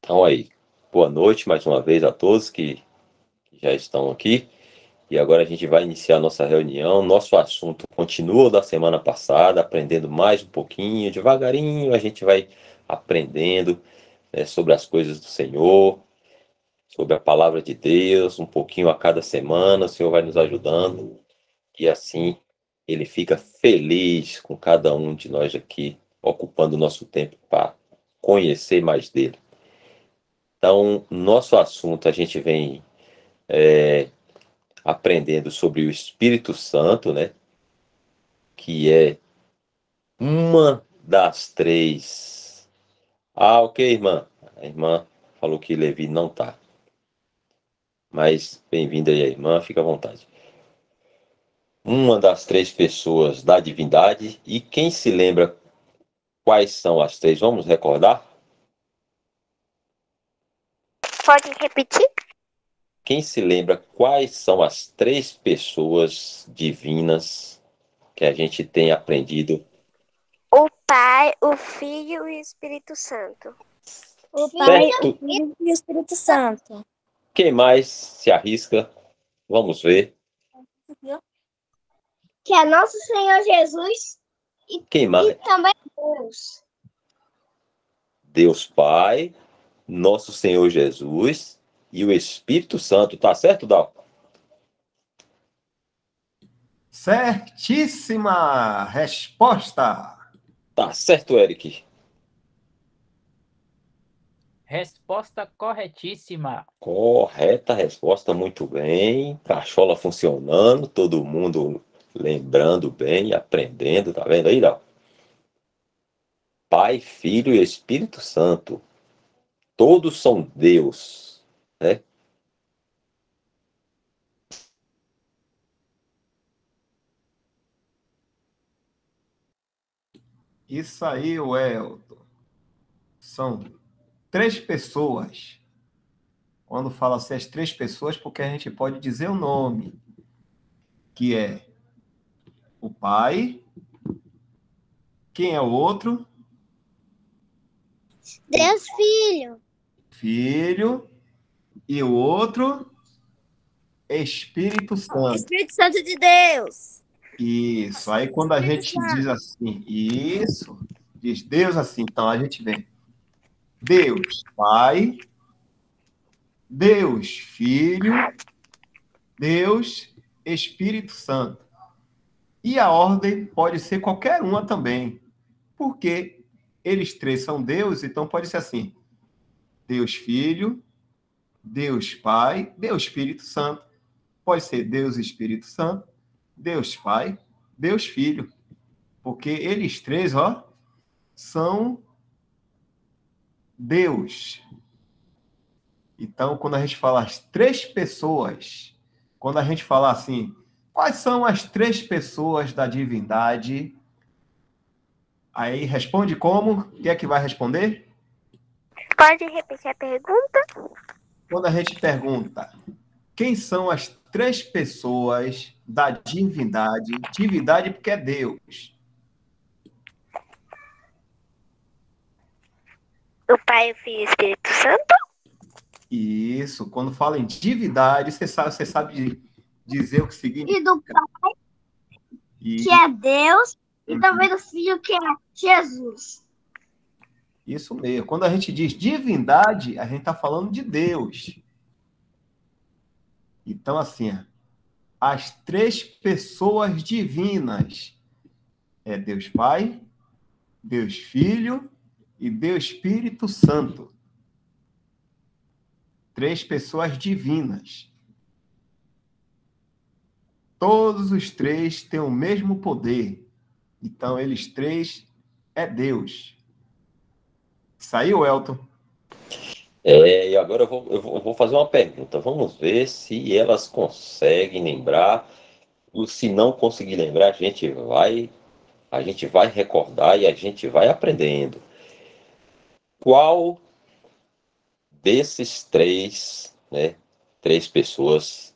Então aí, boa noite mais uma vez a todos que já estão aqui. E agora a gente vai iniciar nossa reunião. Nosso assunto continua o da semana passada, aprendendo mais um pouquinho, devagarinho a gente vai aprendendo, sobre as coisas do Senhor, sobre a palavra de Deus, um pouquinho a cada semana. O Senhor vai nos ajudando e assim Ele fica feliz com cada um de nós aqui, ocupando o nosso tempo para conhecer mais dele. Então, nosso assunto, a gente vem aprendendo sobre o Espírito Santo, né? Que é uma das três. Ah, ok, irmã. A irmã falou que Levi não tá. Mas bem-vinda aí, a irmã, fica à vontade. Uma das três pessoas da divindade. E quem se lembra quais são as três? Vamos recordar? Pode repetir? Quem se lembra quais são as três pessoas divinas que a gente tem aprendido? O Pai, o Filho e o Espírito Santo. O Pai, Certo? o Filho e o Espírito Santo. Quem mais se arrisca? Vamos ver. Que é nosso Senhor Jesus Quem mais? e também Deus. Deus Pai, nosso Senhor Jesus e o Espírito Santo. Tá certo, Dal? Certíssima resposta. Tá certo, Eric. Resposta corretíssima. Correta resposta, muito bem. Cachola funcionando, todo mundo lembrando bem, aprendendo, tá vendo aí, Dal? Pai, Filho e Espírito Santo. Todos são Deus, né? Isso aí, Welton. São três pessoas. Quando fala assim, as três pessoas, porque a gente pode dizer o nome, que é o Pai. Quem é o outro? Deus Filho. Filho. E o outro? Espírito Santo. Espírito Santo de Deus. Isso. Aí quando a gente diz assim, isso, diz Deus assim, então a gente vem. Deus Pai, Deus Filho, Deus Espírito Santo. E a ordem pode ser qualquer uma também, porque eles três são Deus, então pode ser assim: Deus Filho, Deus Pai, Deus Espírito Santo. Pode ser Deus Espírito Santo, Deus Pai, Deus Filho, porque eles três, ó, são Deus. Então, quando a gente fala as três pessoas, quando a gente fala assim, quais são as três pessoas da divindade? Aí responde como? Quem é que vai responder? Pode repetir a pergunta? Quando a gente pergunta, quem são as três pessoas da divindade? Divindade porque é Deus. O Pai, o Filho e o Espírito Santo? Isso, quando fala em divindade, você sabe dizer o que significa. E do Pai, que é Deus, e também do Filho, que é Jesus. Isso mesmo. Quando a gente diz divindade, a gente está falando de Deus. Então, assim, as três pessoas divinas é Deus Pai, Deus Filho e Deus Espírito Santo. Três pessoas divinas. Todos os três têm o mesmo poder. Então, eles três é Deus. Saiu, Elton? E agora eu vou fazer uma pergunta. Vamos ver se elas conseguem lembrar. Ou se não conseguir lembrar, a gente vai recordar e a gente vai aprendendo. Qual desses três, né, três pessoas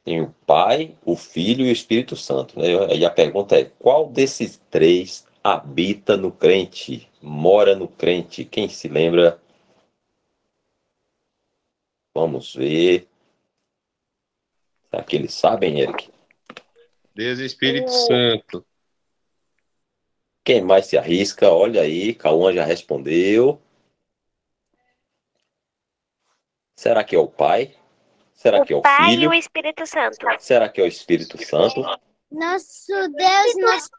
tem o Pai, o Filho e o Espírito Santo, né? E a pergunta é: qual desses três habita no crente, mora no crente? Quem se lembra? Vamos ver. Será que eles sabem, Eric? Deus e Espírito Santo. Quem mais se arrisca? Olha aí, Cauã já respondeu. Será que é o Pai? Será que é o Pai e Filho? o Espírito Santo. Será que é o Espírito Santo? Nosso Deus, nosso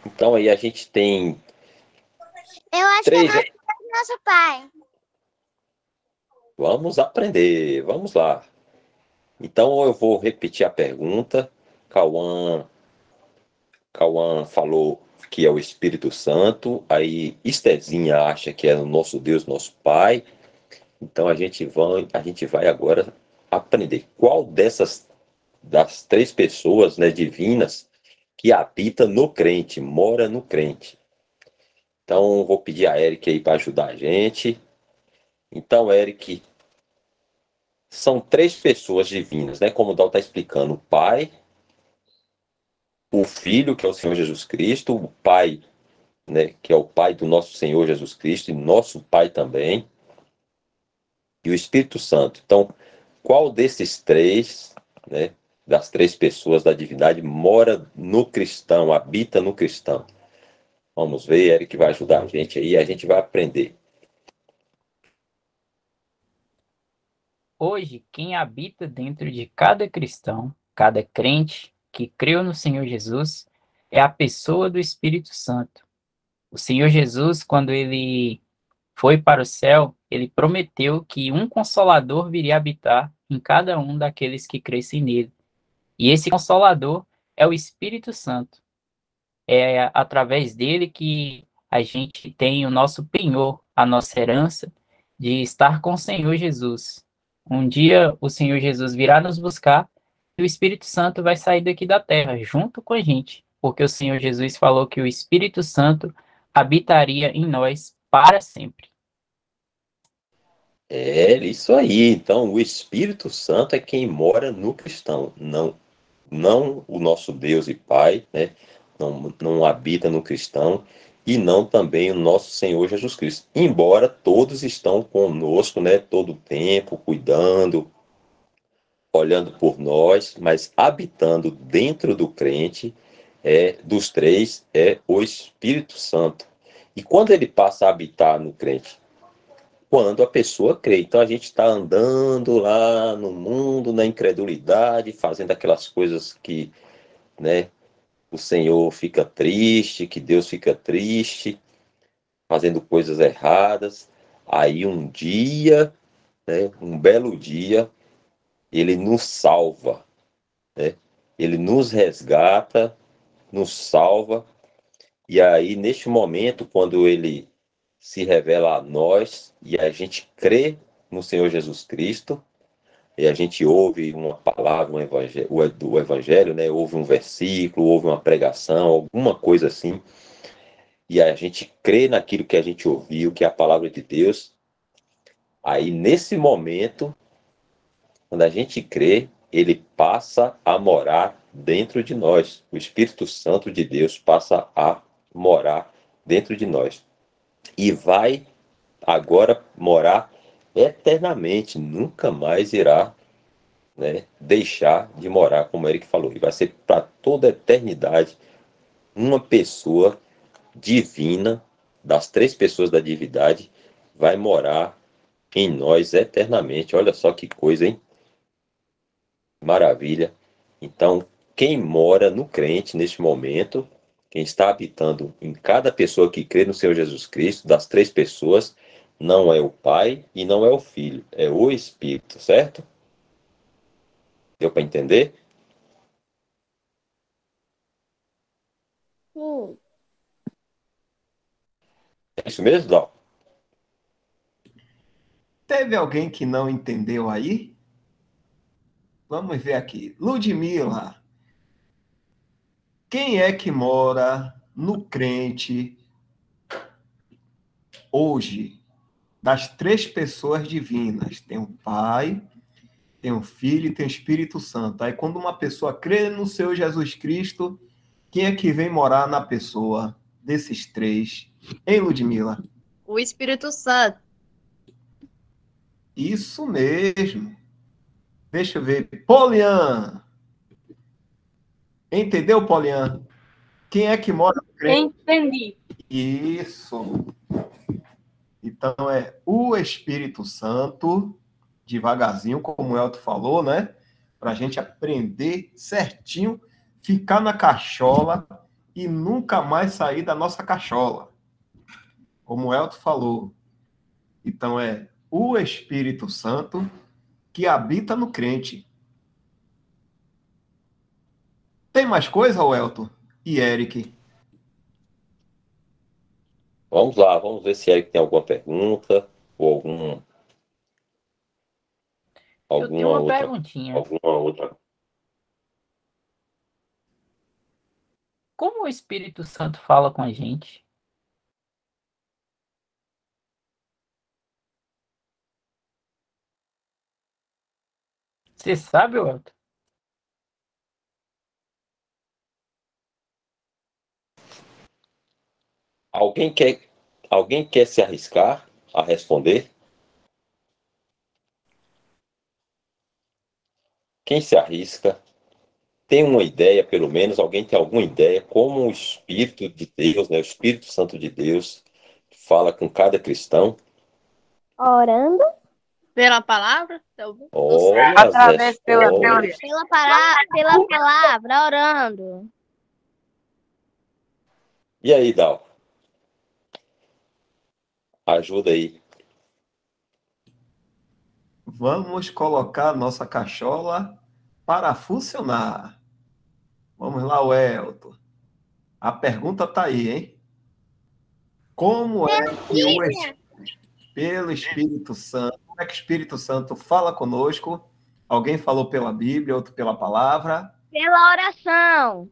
Então aí a gente tem Eu acho três. que é nosso Pai. Vamos aprender, vamos lá. Então eu vou repetir a pergunta. Cauã falou que é o Espírito Santo. Aí Estezinha acha que é o nosso Deus, nosso Pai. Então a gente vai agora aprender qual das três pessoas, né, divinas que habita no crente, mora no crente. Então vou pedir a Eric aí para ajudar a gente. Então, Eric, são três pessoas divinas, né? Como o Dal está explicando, o Pai, o Filho, que é o Senhor Jesus Cristo, o Pai, né, que é o Pai do nosso Senhor Jesus Cristo e nosso Pai também, e o Espírito Santo. Então, qual desses três, né, das três pessoas da divindade mora no cristão, habita no cristão? Vamos ver, Eric vai ajudar a gente aí, a gente vai aprender. Hoje, quem habita dentro de cada cristão, cada crente que creu no Senhor Jesus, é a pessoa do Espírito Santo. O Senhor Jesus, quando ele foi para o céu, ele prometeu que um consolador viria habitar em cada um daqueles que crescem nele. E esse consolador é o Espírito Santo. É através dele que a gente tem o nosso penhor, a nossa herança de estar com o Senhor Jesus. Um dia o Senhor Jesus virá nos buscar e o Espírito Santo vai sair daqui da terra junto com a gente, porque o Senhor Jesus falou que o Espírito Santo habitaria em nós para sempre. É isso aí. Então, o Espírito Santo é quem mora no cristão, não o nosso Deus e Pai, né? Não habita no cristão e não também o nosso Senhor Jesus Cristo. Embora todos estão conosco, né? Todo o tempo, cuidando, olhando por nós, mas habitando dentro do crente, dos três, é o Espírito Santo. E quando ele passa a habitar no crente? Quando a pessoa crê. Então a gente está andando lá no mundo, na incredulidade, fazendo aquelas coisas que, né, o Senhor fica triste, que Deus fica triste, fazendo coisas erradas. Aí um dia, né, um belo dia, ele nos salva, né? Ele nos resgata, nos salva. E aí, neste momento, quando ele se revela a nós e a gente crê no Senhor Jesus Cristo, e a gente ouve uma palavra, do evangelho, né? Ouve um versículo, ouve uma pregação, alguma coisa assim, e a gente crê naquilo que a gente ouviu, que é a palavra de Deus. Aí, nesse momento, quando a gente crê, ele passa a morar dentro de nós. O Espírito Santo de Deus passa a morar dentro de nós. E vai agora morar eternamente, nunca mais irá, né, deixar de morar, como o Eric falou. E vai ser para toda a eternidade uma pessoa divina, das três pessoas da divindade, vai morar em nós eternamente. Olha só que coisa, hein? Maravilha. Então, quem mora no crente neste momento, quem está habitando em cada pessoa que crê no Senhor Jesus Cristo, das três pessoas, não é o Pai e não é o Filho, é o Espírito, certo? Deu para entender? É isso mesmo, Dal? Teve alguém que não entendeu aí? Vamos ver aqui. Ludmila, quem é que mora no crente hoje? Das três pessoas divinas. Tem o Pai, tem o Filho e tem o Espírito Santo. Aí quando uma pessoa crê no Senhor Jesus Cristo, quem é que vem morar na pessoa desses três? Hein, Ludmila? O Espírito Santo. Isso mesmo. Deixa eu ver. Polian. Entendeu, Polian? Quem é que mora no crente? Entendi. Isso. Então é o Espírito Santo, devagarzinho, como o Elton falou, né? Para a gente aprender certinho, ficar na cachola e nunca mais sair da nossa cachola. Como o Elton falou. Então é o Espírito Santo que habita no crente. Tem mais coisa, Elton e Eric? Vamos lá, vamos ver se Eric tem alguma pergunta ou Eu tenho uma perguntinha. alguma outra. Como o Espírito Santo fala com a gente? Você sabe, Elton? Alguém quer se arriscar a responder? Quem se arrisca? Tem uma ideia, pelo menos, alguém tem alguma ideia como o Espírito de Deus, né, o Espírito Santo de Deus, fala com cada cristão? Orando. Pela palavra? Talvez. Olha as Através pela respostas. Pela palavra, orando. E aí, Dal? Ajuda aí. Vamos colocar nossa cachola para funcionar. Vamos lá, Elton. A pergunta está aí, hein? Como é que pelo Espírito Santo, como é que o Espírito Santo fala conosco? Alguém falou pela Bíblia, outro pela palavra. Pela oração.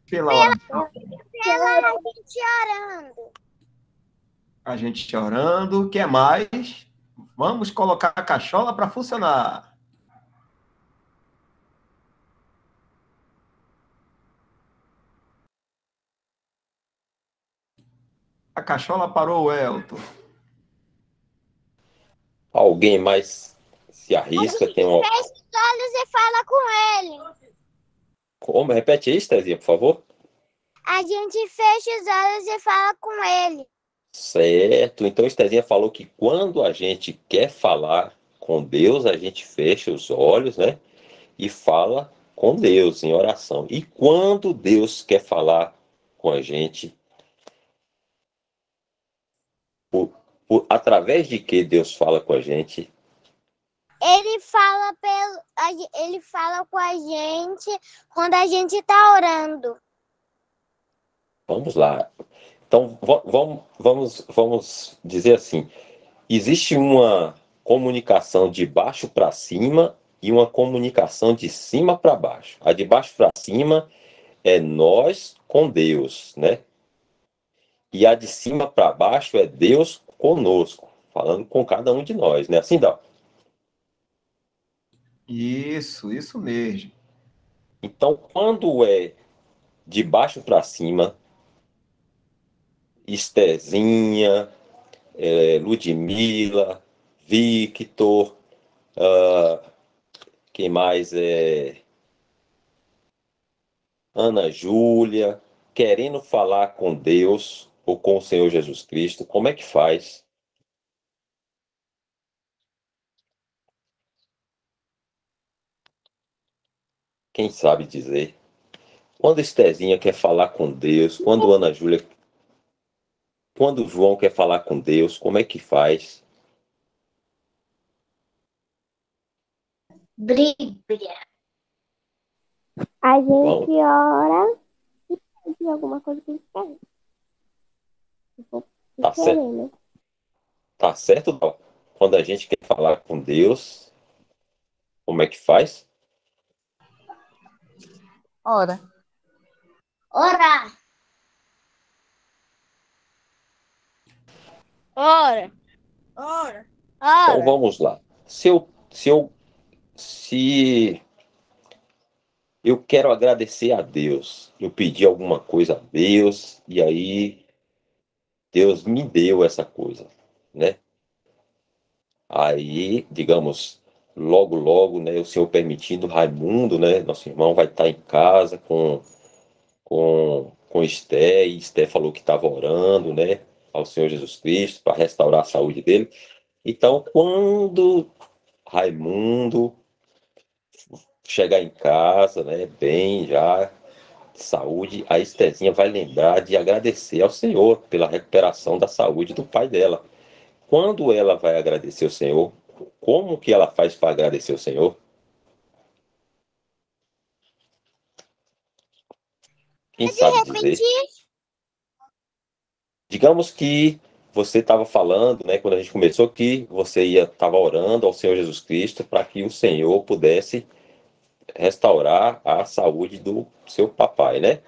Pela oração. Pela gente orando. A gente orando. O que mais? Vamos colocar a cachola para funcionar. A cachola parou, Elton. Alguém mais se arrisca? Tem uma... Fecha os olhos e fala com ele. Como? Repete aí, Estezinha, por favor. A gente fecha os olhos e fala com ele. Certo. Então, Estezinha falou que quando a gente quer falar com Deus, a gente fecha os olhos, né? E fala com Deus em oração. E quando Deus quer falar com a gente, através de que Deus fala com a gente? Ele fala com a gente quando a gente está orando. Vamos lá. Então, vamos dizer assim: existe uma comunicação de baixo para cima e uma comunicação de cima para baixo. A de baixo para cima é nós com Deus, né? E a de cima para baixo é Deus conosco, falando com cada um de nós, né? Assim, Dal? Isso mesmo. Então, quando é de baixo para cima, Estezinha, Ludmila, Victor, quem mais é? Ana Júlia, querendo falar com Deus ou com o Senhor Jesus Cristo, como é que faz? Quem sabe dizer? Quando Estezinha quer falar com Deus, quando Ana Júlia, quando João quer falar com Deus, como é que faz? Bíblia. A gente ora e pede alguma coisa que a gente quer. Tá certo? Tá certo, Dal? Quando a gente quer falar com Deus, como é que faz? Ora. Orar. Ora. Então vamos lá. Se eu quero agradecer a Deus, eu pedi alguma coisa a Deus, e aí Deus me deu essa coisa, né? Aí, digamos, logo, logo, né, o Senhor permitindo, Raimundo, né, nosso irmão, vai estar em casa com Esté, e Esté falou que estava orando, né, ao Senhor Jesus Cristo para restaurar a saúde dele. Então, quando Raimundo chegar em casa, né, bem já, de saúde, a Estézinha vai lembrar de agradecer ao Senhor pela recuperação da saúde do pai dela. Quando ela vai agradecer ao Senhor, como que ela faz para agradecer ao Senhor? Quem Pode sabe dizer? repetir? Digamos que você estava falando, né, quando a gente começou, que você estava orando ao Senhor Jesus Cristo para que o Senhor pudesse restaurar a saúde do seu papai, né?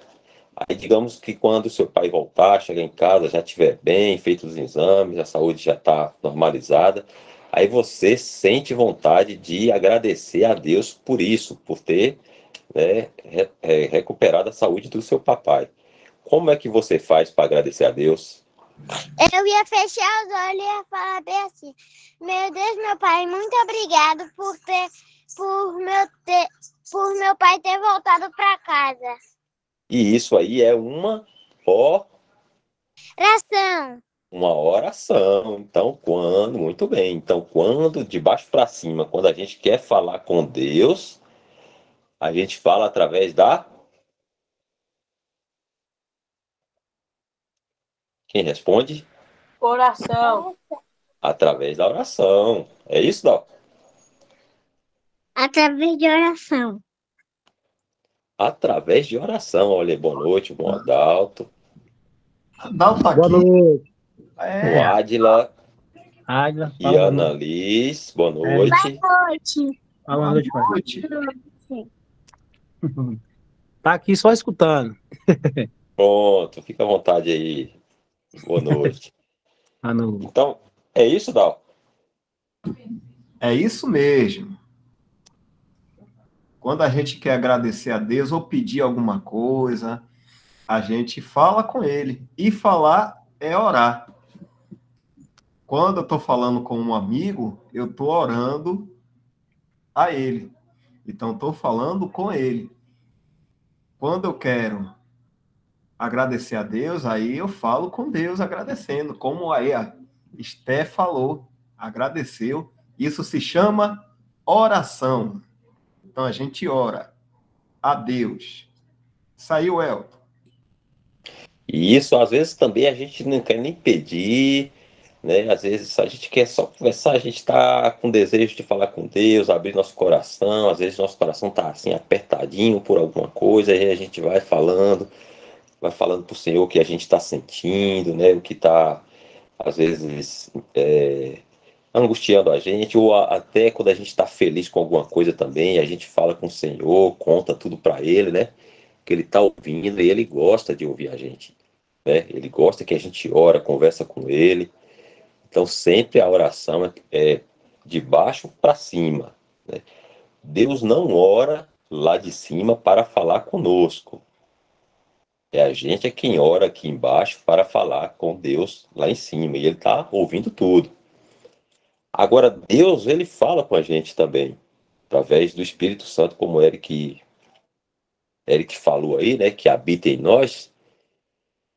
Aí digamos que quando o seu pai voltar, chegar em casa, já estiver bem, feito os exames, a saúde já está normalizada, aí você sente vontade de agradecer a Deus por isso, por ter, né, recuperado a saúde do seu papai. Como é que você faz para agradecer a Deus? Eu ia fechar os olhos e ia falar bem assim: meu Deus, meu pai, muito obrigado por meu pai ter voltado para casa. E isso aí é uma Oração. oração. Então, muito bem. Então, quando de baixo para cima, quando a gente quer falar com Deus, a gente fala através da. Quem responde? Oração. Através da oração. É isso, Dal? Através de oração. Através de oração. Olha, boa noite, bom Adalto. Adalto tá Boa aqui. noite. O Adila Águila. e Ana Liz, boa noite. Noite. Boa noite, pai. Noite. Tá aqui só escutando. Pronto, fica à vontade aí. Boa noite. Então, é isso, Dal? É isso mesmo. Quando a gente quer agradecer a Deus ou pedir alguma coisa, a gente fala com Ele. E falar é orar. Quando eu estou falando com um amigo, eu estou orando a Ele. Então, estou falando com Ele. Quando eu quero agradecer a Deus, aí eu falo com Deus agradecendo. Como aí a Esté falou, agradeceu. Isso se chama oração. Então, a gente ora a Deus. Saiu, Elton. E isso, às vezes, também a gente não quer nem pedir, né? Às vezes a gente quer só conversar, a gente está com desejo de falar com Deus, abrir nosso coração, às vezes nosso coração está assim, apertadinho por alguma coisa, aí a gente vai falando para o Senhor o que a gente está sentindo, né? O que está, às vezes, angustiando a gente, ou até quando a gente está feliz com alguma coisa também, a gente fala com o Senhor, conta tudo para Ele, né? Que Ele está ouvindo e Ele gosta de ouvir a gente, né? Ele gosta que a gente ora, conversa com Ele. Então, sempre a oração é de baixo para cima, né? Deus não ora lá de cima para falar conosco. É a gente quem ora aqui embaixo para falar com Deus lá em cima. E Ele está ouvindo tudo. Agora, Deus, Ele fala com a gente também, através do Espírito Santo, como Eric falou aí, né? Que habita em nós.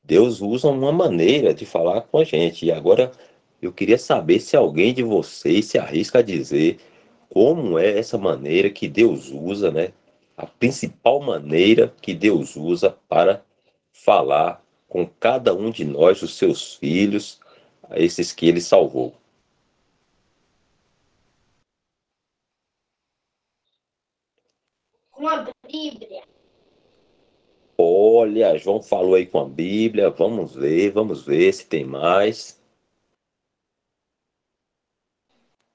Deus usa uma maneira de falar com a gente. E agora eu queria saber se alguém de vocês se arrisca a dizer como é essa maneira que Deus usa, né? A principal maneira que Deus usa para falar com cada um de nós, os seus filhos, esses que Ele salvou. Com a Bíblia. Olha, João falou aí com a Bíblia. Vamos ver se tem mais.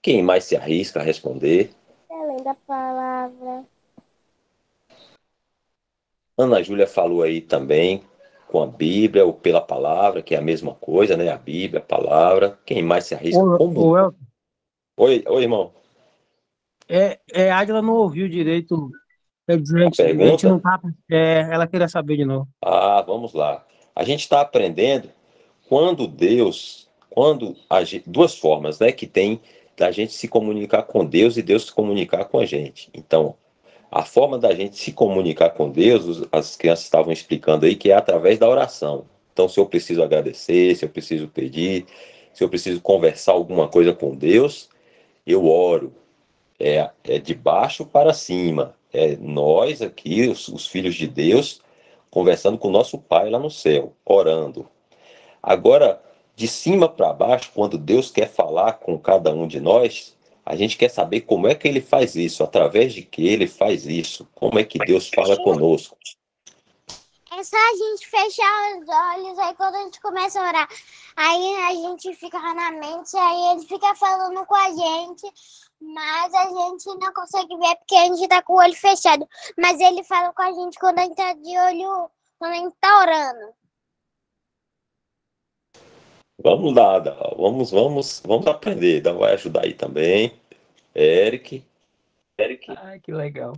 Quem mais se arrisca a responder? Além da palavra. Ana Júlia falou aí também com a Bíblia ou pela palavra, que é a mesma coisa, né? A Bíblia, a palavra. Quem mais se arrisca? Ô, Elton, Oi, irmão. a Águila não ouviu direito. A gente não tá. Ela queria saber de novo. Vamos lá. A gente está aprendendo duas formas, né, que tem da gente se comunicar com Deus e Deus se comunicar com a gente. Então, a forma da gente se comunicar com Deus, as crianças estavam explicando aí, que é através da oração. Então, se eu preciso agradecer, se eu preciso pedir, se eu preciso conversar alguma coisa com Deus, eu oro. É de baixo para cima. É nós aqui, os filhos de Deus, conversando com o nosso Pai lá no céu, orando. Agora, de cima para baixo, quando Deus quer falar com cada um de nós, a gente quer saber como é que ele faz isso, através de que ele faz isso, como é que Deus fala conosco. É só a gente fechar os olhos, aí quando a gente começa a orar, aí a gente fica na mente, aí ele fica falando com a gente, mas a gente não consegue ver porque a gente tá com o olho fechado. Mas ele fala com a gente quando a gente tá de olho, quando a gente tá orando. Vamos lá, vamos aprender. Dá vai ajudar aí também. Eric. Ah, que legal.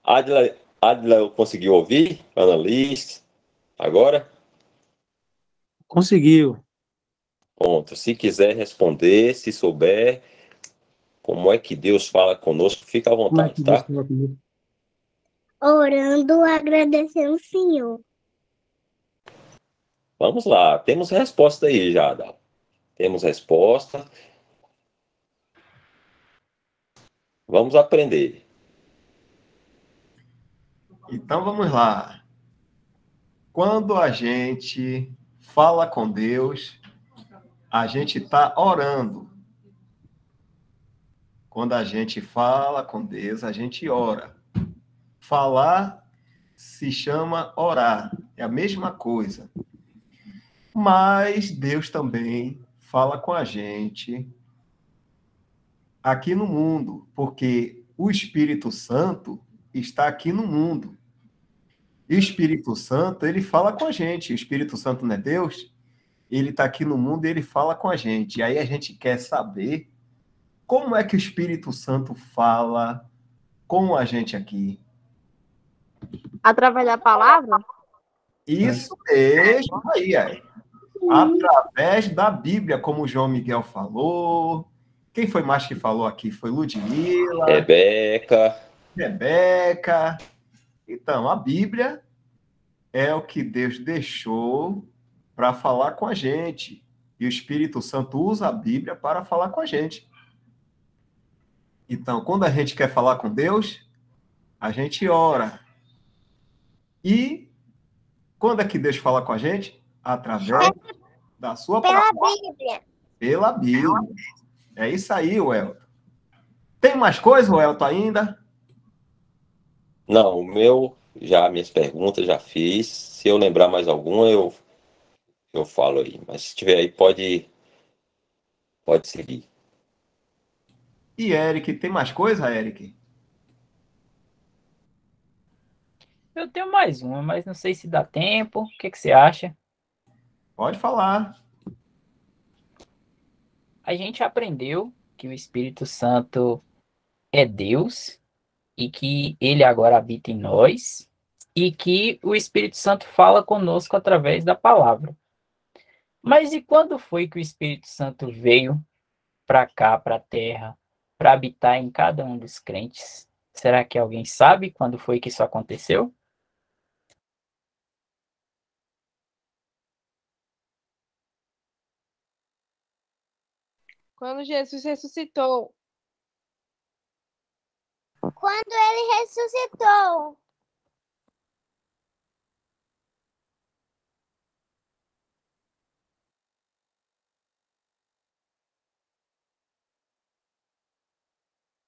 Adila conseguiu ouvir? Annalise? Agora? Conseguiu. Pronto. Se quiser responder, se souber como é que Deus fala conosco, fica à Como é vontade, que Deus tá? fala comigo? Orando, agradecendo o Senhor. Vamos lá. Temos resposta aí já, Adal. Temos resposta. Vamos aprender. Então vamos lá. Quando a gente fala com Deus, a gente está orando. Quando a gente fala com Deus, a gente ora. Falar se chama orar. É a mesma coisa. Mas Deus também fala com a gente aqui no mundo, porque o Espírito Santo está aqui no mundo. E o Espírito Santo, ele fala com a gente. O Espírito Santo não é Deus? Ele está aqui no mundo e ele fala com a gente. E aí a gente quer saber como é que o Espírito Santo fala com a gente aqui. Através da palavra? Isso mesmo aí, aí. Através da Bíblia, como o João Miguel falou. Quem foi mais que falou aqui? Foi Ludmila, Rebeca. Então, a Bíblia é o que Deus deixou para falar com a gente. E o Espírito Santo usa a Bíblia para falar com a gente. Então, quando a gente quer falar com Deus, a gente ora. E quando é que Deus fala com a gente? Através da sua palavra. Bíblia. Pela Bíblia. É isso aí, Welton. Tem mais coisa, Welton, ainda? Não, minhas perguntas já fiz. Se eu lembrar mais alguma, eu falo aí. Mas se tiver aí, pode seguir. E Eric, tem mais coisa, Eric? Eu tenho mais uma, mas não sei se dá tempo. O que você acha? Pode falar. A gente aprendeu que o Espírito Santo é Deus e que ele agora habita em nós e que o Espírito Santo fala conosco através da palavra. Mas e quando foi que o Espírito Santo veio para cá, para a Terra, para habitar em cada um dos crentes? Será que alguém sabe quando foi que isso aconteceu? Quando Jesus ressuscitou. Quando ele ressuscitou.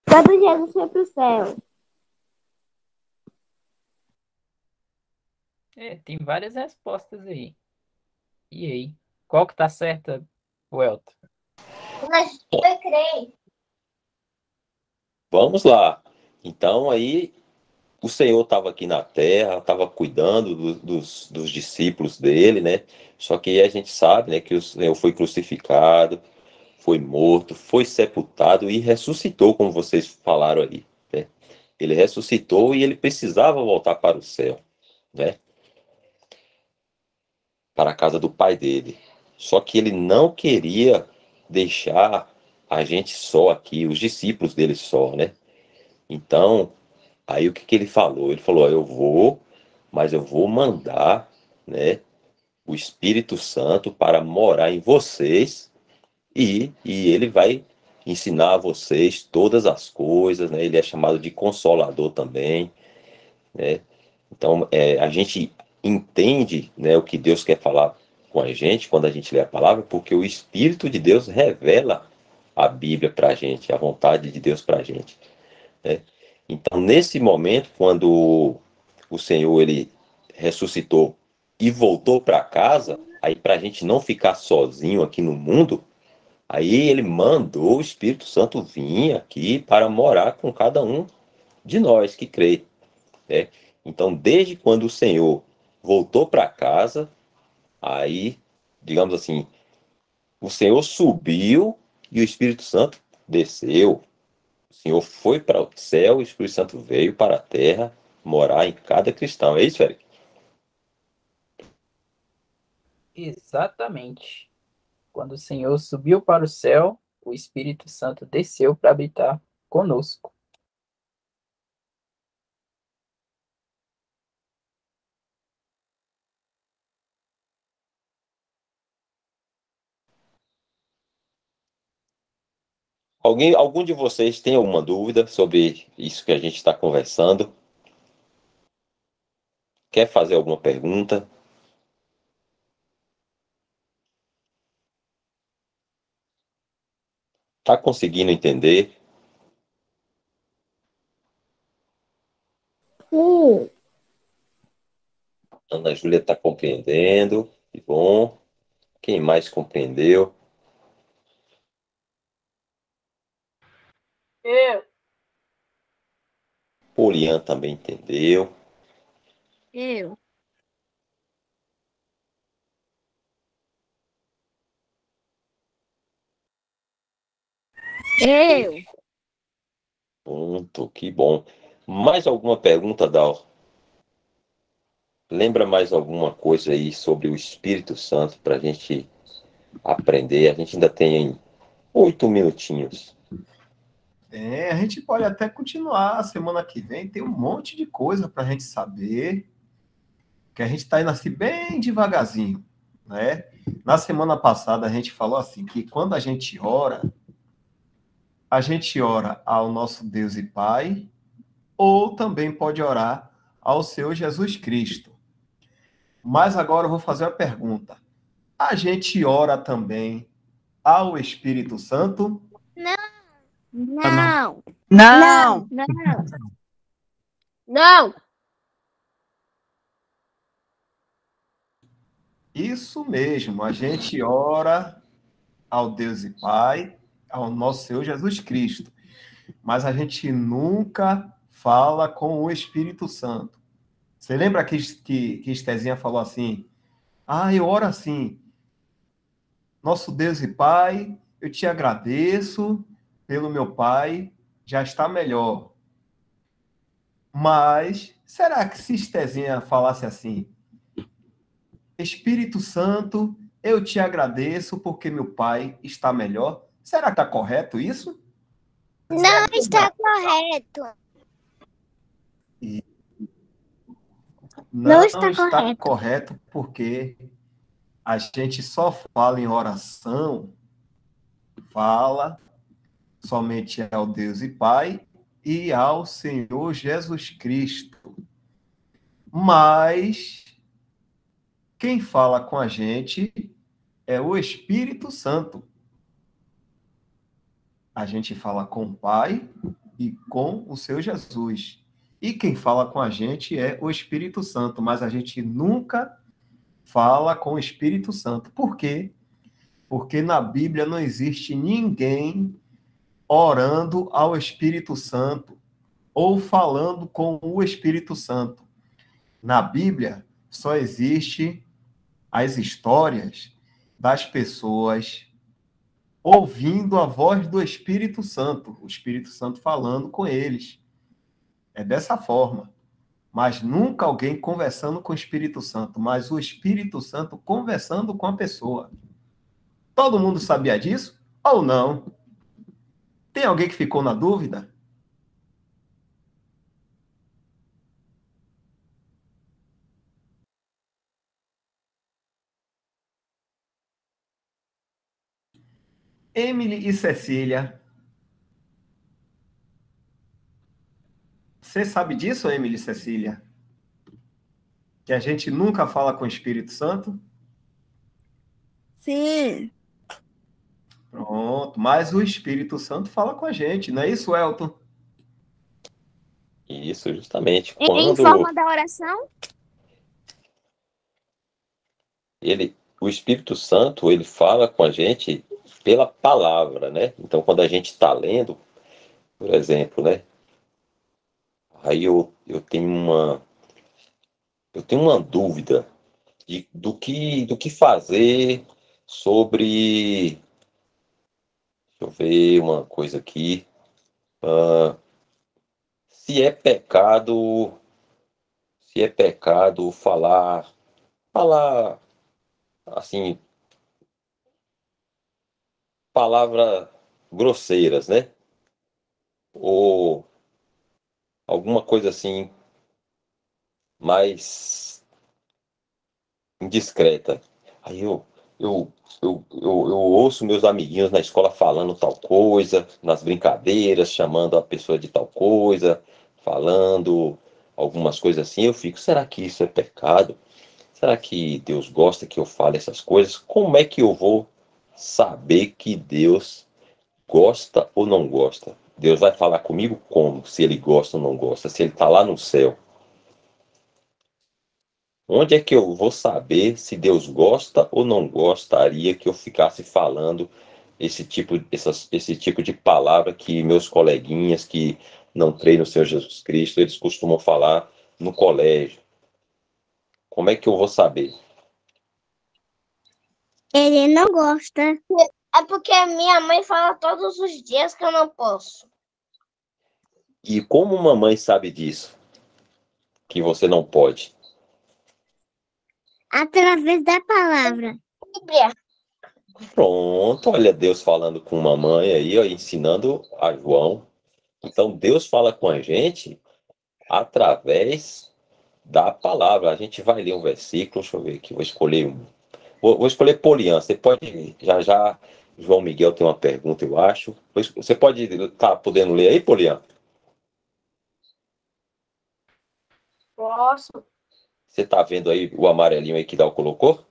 Quando Jesus foi para o céu. Tem várias respostas aí. E aí? Qual que tá certa, Welton? Mas eu creio. Vamos lá. Então, aí, o Senhor estava aqui na terra, estava cuidando dos discípulos dele, né? Só que a gente sabe, né, que o Senhor foi crucificado, foi morto, foi sepultado e ressuscitou, como vocês falaram aí, né? Ele ressuscitou e ele precisava voltar para o céu, né? para a casa do pai dele. Só que ele não queria deixar a gente só aqui, os discípulos dele só, né? Então, aí o que ele falou? Ele falou, eu vou, mas eu vou mandar, né, o Espírito Santo para morar em vocês e ele vai ensinar a vocês todas as coisas, né? Ele é chamado de Consolador também, né? Então, a gente entende, né, o que Deus quer falar com a gente quando a gente lê a palavra, porque o Espírito de Deus revela a Bíblia para a gente, a vontade de Deus para a gente, né? Então, nesse momento, quando o Senhor ele ressuscitou e voltou para casa, aí para a gente não ficar sozinho aqui no mundo, aí ele mandou o Espírito Santo vir aqui para morar com cada um de nós que crê, né? Então, desde quando o Senhor voltou para casa, aí, digamos assim, o Senhor subiu e o Espírito Santo desceu. O Senhor foi para o céu e o Espírito Santo veio para a terra morar em cada cristão. É isso, Eric? Exatamente. Quando o Senhor subiu para o céu, o Espírito Santo desceu para habitar conosco. Algum de vocês tem alguma dúvida sobre isso que a gente está conversando? Quer fazer alguma pergunta? Está conseguindo entender? Ana Júlia está compreendendo. Que bom. Quem mais compreendeu? Eu. Polian também entendeu. Eu. Eu. Pronto, que bom. Mais alguma pergunta, Dal? Lembra mais alguma coisa aí sobre o Espírito Santo para a gente aprender? A gente ainda tem 8 minutinhos. A gente pode até continuar. Semana que vem tem um monte de coisa para a gente saber, que a gente está indo assim bem devagarzinho, né? Na semana passada a gente falou assim, que quando a gente ora ao nosso Deus e Pai, ou também pode orar ao Senhor Jesus Cristo. Mas agora eu vou fazer uma pergunta. A gente ora também ao Espírito Santo? Não. Não. Não. Isso mesmo, a gente ora ao Deus e Pai, ao nosso Senhor Jesus Cristo, mas a gente nunca fala com o Espírito Santo. Você lembra que Estezinha falou assim? Eu oro assim, nosso Deus e Pai, eu te agradeço pelo meu pai, já está melhor. Mas será que se Estezinha falasse assim, Espírito Santo, eu te agradeço porque meu pai está melhor. Será que está correto isso? Não está correto. Não está correto porque a gente só fala em oração, fala somente ao Deus e Pai e ao Senhor Jesus Cristo. Mas quem fala com a gente é o Espírito Santo. A gente fala com o Pai e com o seu Jesus. E quem fala com a gente é o Espírito Santo, mas a gente nunca fala com o Espírito Santo. Por quê? Porque na Bíblia não existe ninguém orando ao Espírito Santo ou falando com o Espírito Santo. Na Bíblia só existe as histórias das pessoas ouvindo a voz do Espírito Santo, o Espírito Santo falando com eles. É dessa forma. mas nunca alguém conversando com o Espírito Santo, mas o Espírito Santo conversando com a pessoa. Todo mundo sabia disso ou não? Tem alguém que ficou na dúvida? Emily e Cecília. Você sabe disso, Emily e Cecília? Que a gente nunca fala com o Espírito Santo? Sim. Pronto, mas o Espírito Santo fala com a gente, não é isso, Elton? Isso, justamente. Em forma da oração? O Espírito Santo, ele fala com a gente pela palavra, né? Então, quando a gente está lendo, por exemplo, né? Aí eu tenho uma dúvida do que fazer sobre. Deixa eu ver uma coisa aqui. Se é pecado, falar assim, palavras grosseiras, né? Ou alguma coisa assim mais indiscreta. Aí eu ouço meus amiguinhos na escola falando tal coisa, nas brincadeiras, chamando a pessoa de tal coisa, falando algumas coisas assim. Eu fico, será que isso é pecado? Será que Deus gosta que eu fale essas coisas? Como é que eu vou saber que Deus gosta ou não gosta? Deus vai falar comigo como? Se ele gosta ou não gosta? Se ele está lá no céu? Onde é que eu vou saber se Deus gosta ou não gostaria que eu ficasse falando esse tipo de palavra que meus coleguinhas que não creem no Senhor Jesus Cristo, eles costumam falar no colégio? Como é que eu vou saber? Ele não gosta. É porque minha mãe fala todos os dias que eu não posso. E como mamãe sabe disso? Que você não pode? Através da palavra. Bíblia. Pronto, olha Deus falando com mamãe aí, ó, ensinando a João. Então Deus fala com a gente através da palavra. A gente vai ler um versículo, deixa eu ver aqui, vou escolher um. Vou escolher Polian. Você pode, já, João Miguel tem uma pergunta, eu acho. Você pode estar podendo ler aí, Polian? Posso? Você está vendo aí o amarelinho aí que Dal colocou?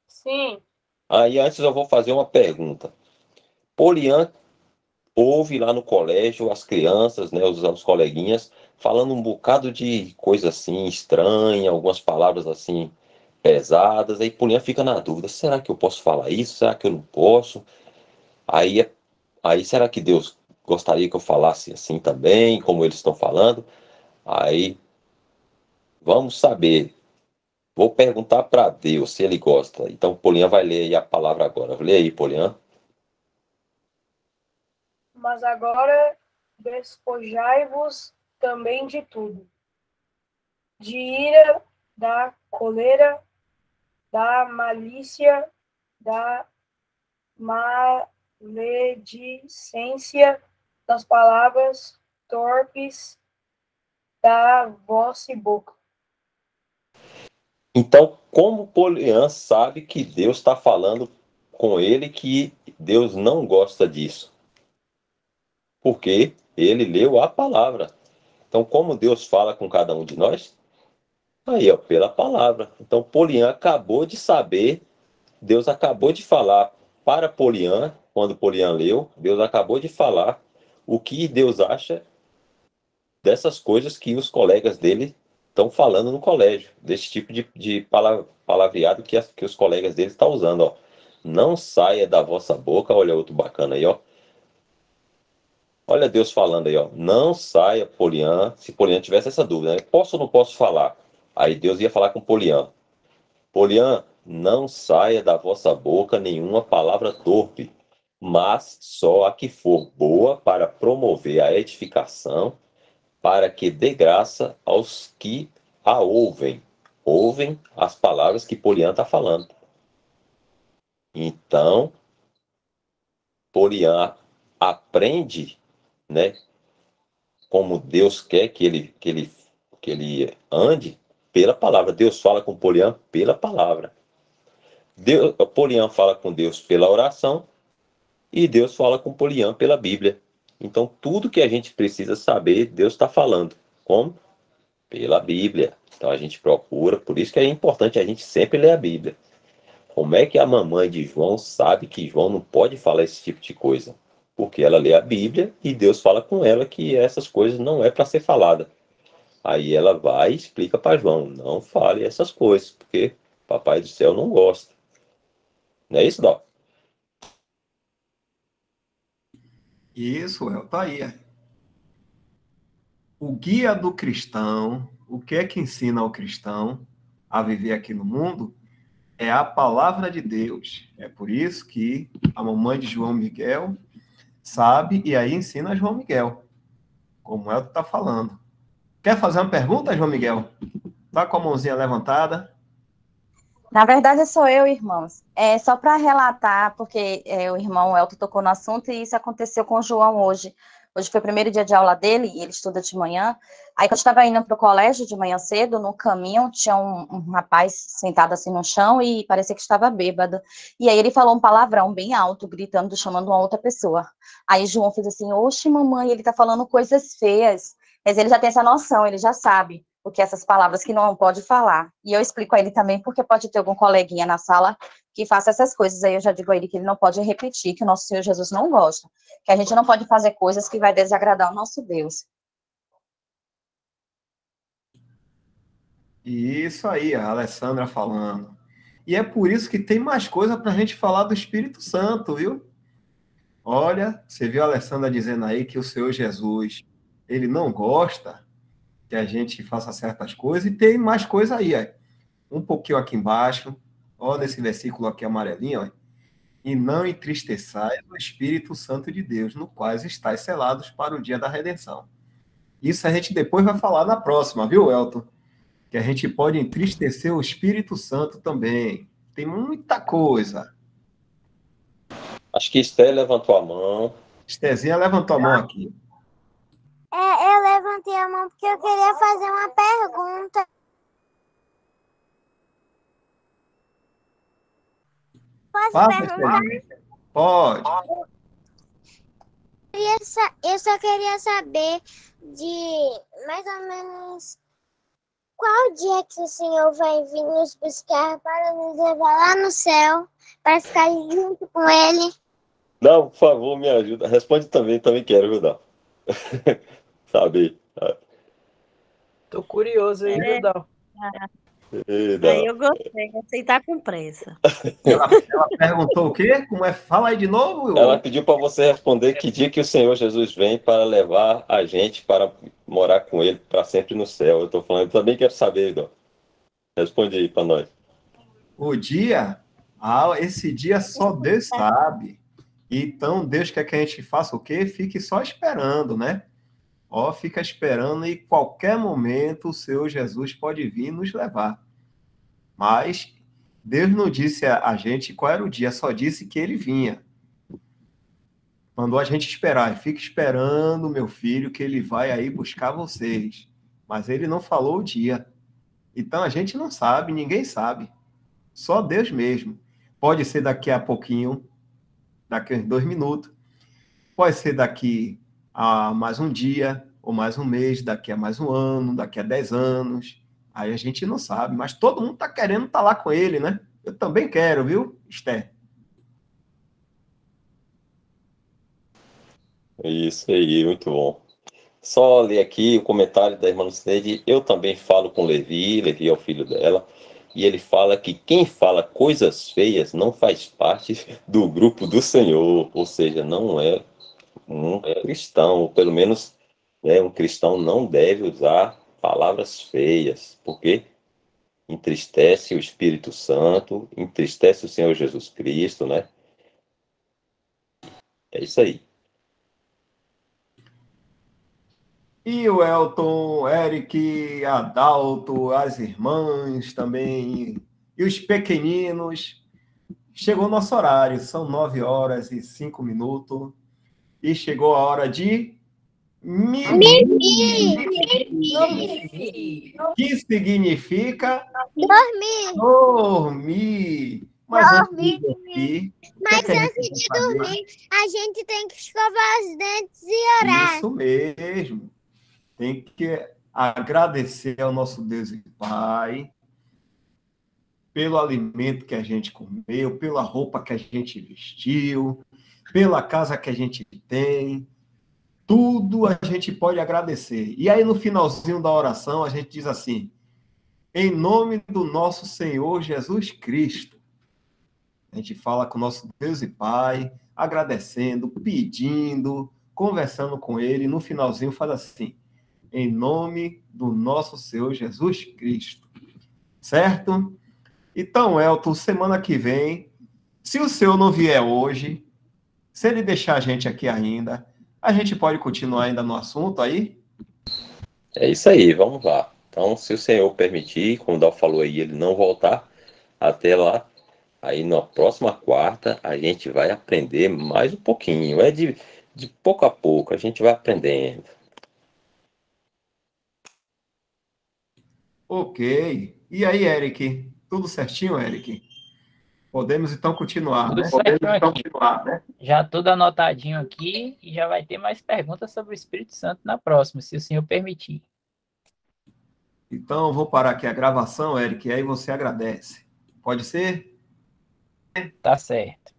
Sim. Aí antes eu vou fazer uma pergunta. Polian ouve lá no colégio as crianças, né, os coleguinhas, falando um bocado de coisa assim estranha, algumas palavras assim pesadas. Aí Polian fica na dúvida: será que eu posso falar isso? Será que eu não posso? Aí, aí será que Deus gostaria que eu falasse assim também, como eles estão falando? Aí vamos saber. Vou perguntar para Deus se ele gosta. Então Polian vai ler aí a palavra agora. Lê aí, Polian. Mas agora despojai-vos também de tudo: de ira, da cólera, da malícia, da maledicência, das palavras torpes da vossa boca. Então, como Polian sabe que Deus está falando com ele que Deus não gosta disso? Porque ele leu a palavra. Então, como Deus fala com cada um de nós? Aí, ó, pela palavra. Então, Polian acabou de saber, Deus acabou de falar para Polian, quando Polian leu, Deus acabou de falar o que Deus acha dessas coisas que os colegas dele estão falando no colégio, desse tipo de palavreado que os colegas dele estão usando, ó. Não saia da vossa boca, olha outro bacana aí, ó. Olha Deus falando aí, ó. Não saia, Polian, se Polian tivesse essa dúvida, né? Posso ou não posso falar? Aí Deus ia falar com Polian. Polian, não saia da vossa boca nenhuma palavra torpe, mas só a que for boa para promover a edificação, para que dê graça aos que a ouvem. Ouvem as palavras que Poliana está falando. Então, Poliana aprende, né, como Deus quer que ele ande pela palavra. Deus fala com Poliana pela palavra. Poliana fala com Deus pela oração e Deus fala com Poliana pela Bíblia. Então, tudo que a gente precisa saber, Deus está falando. Como? Pela Bíblia. Então, a gente procura, por isso que é importante a gente sempre ler a Bíblia. Como é que a mamãe de João sabe que João não pode falar esse tipo de coisa? Porque ela lê a Bíblia e Deus fala com ela que essas coisas não é para ser falada. Aí ela vai e explica para João, não fale essas coisas, porque Papai do Céu não gosta. Não é isso, Dó? Isso, tá aí. O guia do cristão, o que é que ensina ao cristão a viver aqui no mundo, é a palavra de Deus. É por isso que a mamãe de João Miguel sabe e aí ensina a João Miguel, como ela está falando. Quer fazer uma pergunta, João Miguel? Tá com a mãozinha levantada. Na verdade, sou eu, irmãos. É só para relatar, porque o irmão Elton tocou no assunto e isso aconteceu com o João hoje. Hoje foi o primeiro dia de aula dele e ele estuda de manhã. Aí, quando eu estava indo para o colégio de manhã cedo, no caminho, tinha um rapaz sentado assim no chão e parecia que estava bêbado. E aí ele falou um palavrão bem alto, gritando, chamando uma outra pessoa. Aí João fez assim, oxe, mamãe, ele está falando coisas feias. Mas ele já tem essa noção, ele já sabe o que essas palavras que não pode falar. E eu explico a ele também, porque pode ter algum coleguinha na sala que faça essas coisas, aí eu já digo a ele que ele não pode repetir, que o nosso Senhor Jesus não gosta, que a gente não pode fazer coisas que vai desagradar o nosso Deus. Isso aí, a Alessandra falando. E é por isso que tem mais coisa para a gente falar do Espírito Santo, viu? Olha, você viu a Alessandra dizendo aí que o Senhor Jesus, ele não gosta que a gente faça certas coisas, e tem mais coisa aí, ó. Um pouquinho aqui embaixo, ó, nesse versículo aqui amarelinho, ó. E não entristeçais o Espírito Santo de Deus, no quais estáis selados para o dia da redenção. Isso a gente depois vai falar na próxima, viu, Elton? Que a gente pode entristecer o Espírito Santo também. Tem muita coisa. Acho que Esther levantou a mão. Estezinha levantou a mão aqui. Eu levantei a mão porque eu queria fazer uma pergunta. Posso Faça, perguntar? Estezinha. Pode. Eu só queria saber de mais ou menos qual dia que o Senhor vai vir nos buscar para nos levar lá no céu, para ficar junto com Ele. Não, por favor, me ajuda. Responde também quero ajudar. Sabe? Tô curioso aí, viu, Dal? Aí eu gostei, aceitar com pressa. Ela perguntou o quê? Como é? Fala aí de novo, Will. Ela pediu para você responder que dia que o Senhor Jesus vem para levar a gente para morar com Ele para sempre no céu. Eu estou falando, eu também quero saber, Idó. Responde aí para nós. O dia? Esse dia só Deus sabe. Então, Deus quer que a gente faça o quê? Fique só esperando, né? Ó, fica esperando e qualquer momento o Senhor Jesus pode vir nos levar. Mas Deus não disse a gente qual era o dia, só disse que ele vinha. Mandou a gente esperar. Fica esperando, meu filho, que ele vai aí buscar vocês. Mas ele não falou o dia. Então a gente não sabe, ninguém sabe. Só Deus mesmo. Pode ser daqui a pouquinho, daqui a 2 minutos. Pode ser daqui a mais um dia, ou mais um mês, daqui a mais um ano, daqui a 10 anos. Aí a gente não sabe, mas todo mundo está querendo estar lá com ele, né? Eu também quero, viu, Esther? Isso aí, muito bom. Só ler aqui o comentário da irmã Lucineide. Eu também falo com Levi é o filho dela, e ele fala que quem fala coisas feias não faz parte do grupo do Senhor, ou seja, não é um cristão, ou pelo menos um cristão não deve usar palavras feias, porque entristece o Espírito Santo, entristece o Senhor Jesus Cristo, né? É isso aí. E o Elton, Eric, Adalto, as irmãs também, e os pequeninos. Chegou o nosso horário, são 9h05, e chegou a hora de mimir, que significa Dormir. dormir. Mas antes de dormir, Mas que a gente antes de vai fazer? dormir, a gente tem que escovar os dentes e orar. Isso mesmo. Tem que agradecer ao nosso Deus e Pai pelo alimento que a gente comeu, pela roupa que a gente vestiu, pela casa que a gente tem. Tudo a gente pode agradecer. E aí, no finalzinho da oração, a gente diz assim: em nome do nosso Senhor Jesus Cristo. A gente fala com o nosso Deus e Pai, agradecendo, pedindo, conversando com Ele. No finalzinho, faz assim: em nome do nosso Senhor Jesus Cristo. Certo? Então, Elton, semana que vem, se o senhor não vier hoje, se ele deixar a gente aqui ainda, a gente pode continuar ainda no assunto aí? É isso aí, vamos lá. Então, se o Senhor permitir, como o Dal falou aí, ele não voltar até lá, aí na próxima quarta a gente vai aprender mais um pouquinho. É de pouco a pouco, a gente vai aprendendo. Ok. E aí, Eric? Tudo certinho, Eric? Podemos então continuar, Tudo né? certinho aqui. Já tudo anotadinho aqui e já vai ter mais perguntas sobre o Espírito Santo na próxima, se o senhor permitir. Então, eu vou parar aqui a gravação, Eric, e aí você agradece. Pode ser? Tá certo.